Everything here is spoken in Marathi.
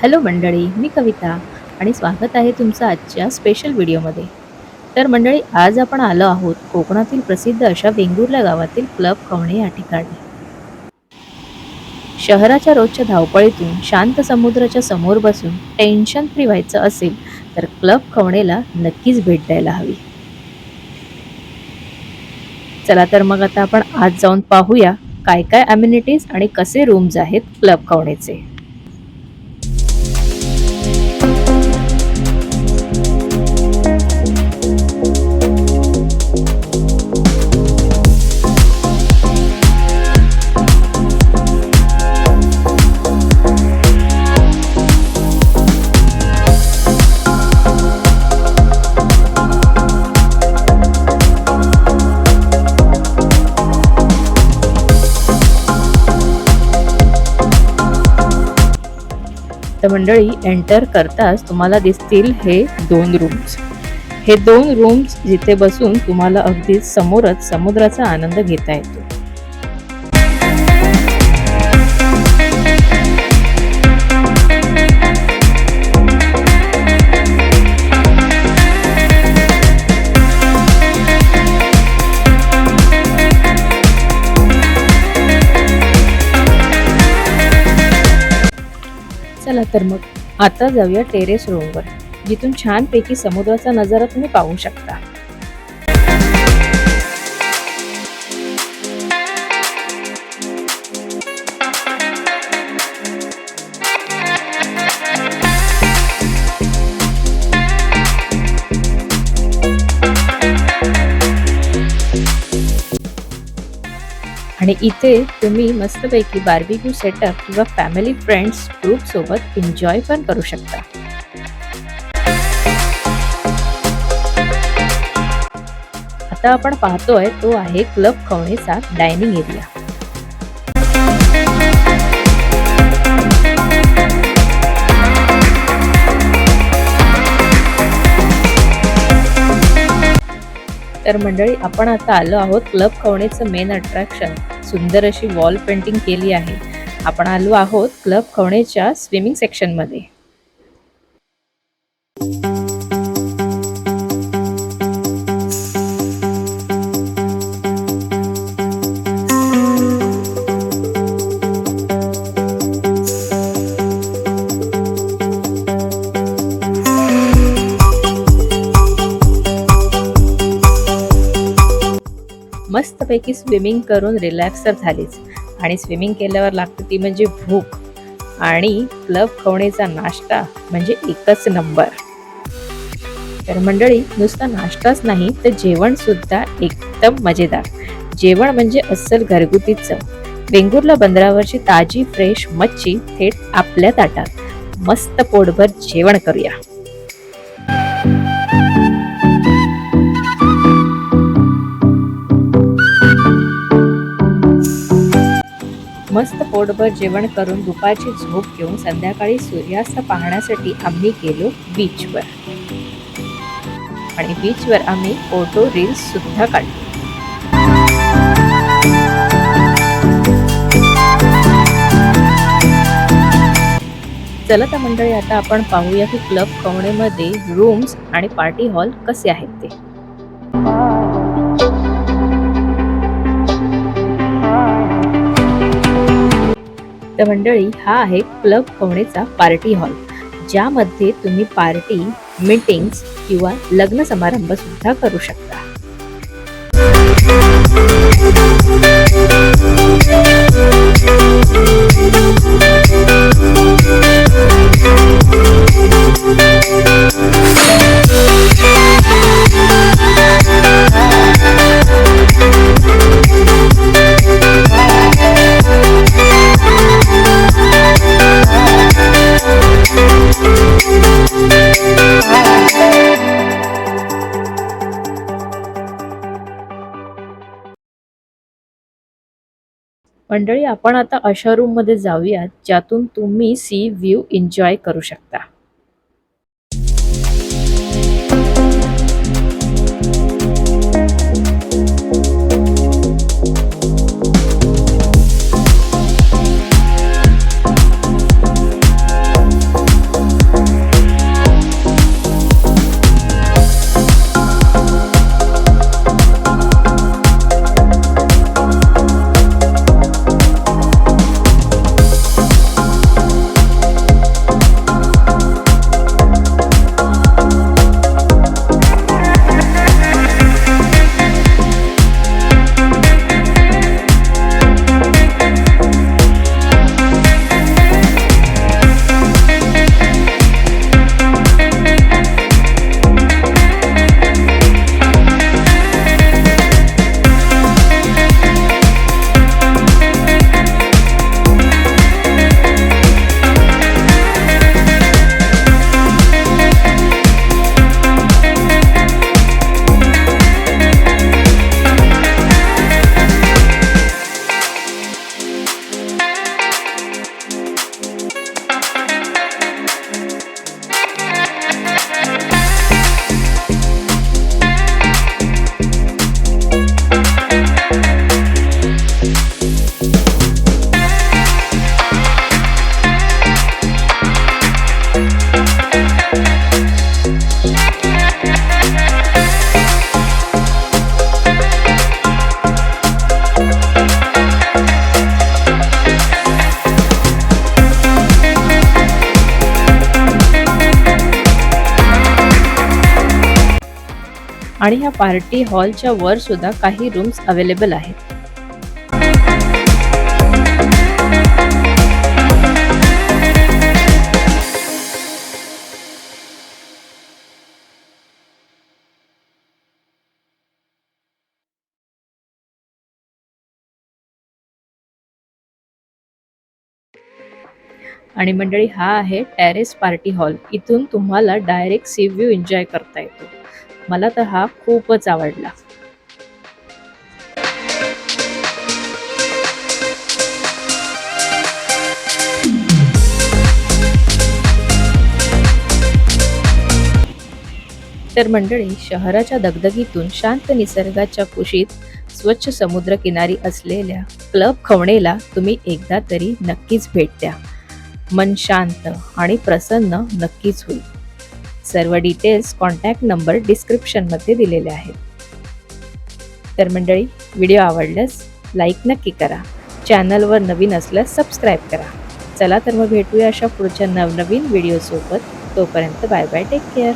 हॅलो मंडळी, मी कविता आणि स्वागत आहे तुमचं आजच्या स्पेशल व्हिडिओमध्ये. तर मंडळी, आज आपण आलो आहोत कोकणातील प्रसिद्ध अशा वेंगुर्ला गावातील क्लब खवणे या ठिकाणी. शहराच्या रोजच्या धावपळीतून शांत समुद्राच्या समोर बसून टेन्शन फ्री व्हायचं असेल तर क्लब खवणेला नक्कीच भेट द्यायला हवी. चला तर मग आता आपण आज जाऊन पाहूया काय काय अम्युनिटीज आणि कसे रूम्स आहेत क्लब खवणेचे. तर मंडळी, एंटर करताच तुम्हाला दिसतील हे दोन रूम्स. हे दोन रूम्स जिथे बसून तुम्हाला अगदी समोरच समुद्राचा आनंद घेता येतो. चला तर मग आता जाऊया टेरेस रूमवर, जिथून छानपैकी समुद्राचा नजारा तुम्ही पाहू शकता. आणि इथे तुम्ही मस्तपैकी बार्बेक्यू सेटअप किंवा फॅमिली फ्रेंड्स ग्रुप सोबत एन्जॉय पण करू शकता. आता आपण पाहतोय तो आहे क्लब खवणेचा डायनिंग एरिया. तर मंडळी, आपण आता आलो आहोत क्लब खवणेचं मेन अट्रॅक्शन. सुंदर अशी वॉल पेंटिंग केली आहे. आपण आलो आहोत क्लब खवणेच्या स्विमिंग सेक्शन मध्ये. मस्तपैकी स्विमिंग करून रिलॅक्स तर झालीच, आणि स्विमिंग केल्यावर लागते ती म्हणजे भूक. आणि क्लब खवणेचा नाश्ता म्हणजे एकच नंबर. तर मंडळी, नुसता नाश्ताच नाही तर जेवण सुद्धा एकदम मजेदार. जेवण म्हणजे अस्सल घरगुती चव. वेंगुर्ला बंदरावरची ताजी फ्रेश मच्छी थेट आपल्या ताटात. मस्त पोटभर जेवण करूया. मस्त पोटभर जेवण करून दुपारची झोप घेऊन संध्याकाळी सूर्यास्त पाहण्यासाठी आम्ही गेलो बीचवर. आणि बीचवर आम्ही फोटो रील्स सुद्धा काढले. चला तर मंडळी, आता आपण पाहूया की क्लब खवणेमध्ये रूम्स आणि पार्टी हॉल कसे आहेत ते. तर मंडळी, हा आहे क्लब खवणेचा पार्टी हॉल, ज्यामध्ये तुम्ही पार्टी, मीटिंग्स किंवा लग्न समारंभ सुद्धा करू शकता. मंडळी, आपण आता अशा रूम मध्ये जाऊयात ज्यातून तुम्ही सी व्ह्यू एन्जॉय करू शकता. आणि ह्या पार्टी हॉलच्या वर सुद्धा काही रूम्स अवेलेबल आहेत. आणि मंडळी, हा आहे टेरेस पार्टी हॉल. इथून तुम्हाला डायरेक्ट सी व्ह्यू एन्जॉय करता येतो. मला तर हा खूपच आवडला. तर मंडळी, शहराच्या दगदगीतून शांत निसर्गाच्या कुशीत स्वच्छ समुद्रकिनारी असलेल्या क्लब खवणेला तुम्ही एकदा तरी नक्कीच भेट द्या. मन शांत आणि प्रसन्न नक्कीच होईल. सर्व डिटेल्स, कॉन्टॅक्ट नंबर डिस्क्रिप्शनमध्ये दिलेले आहेत. तर मंडळी, व्हिडिओ आवडल्यास लाईक नक्की करा. चॅनलवर नवीन असल्यास सबस्क्राईब करा. चला तर मग भेटूया अशा पुढच्या नवनवीन व्हिडिओसोबत. तोपर्यंत बाय बाय, टेक केअर.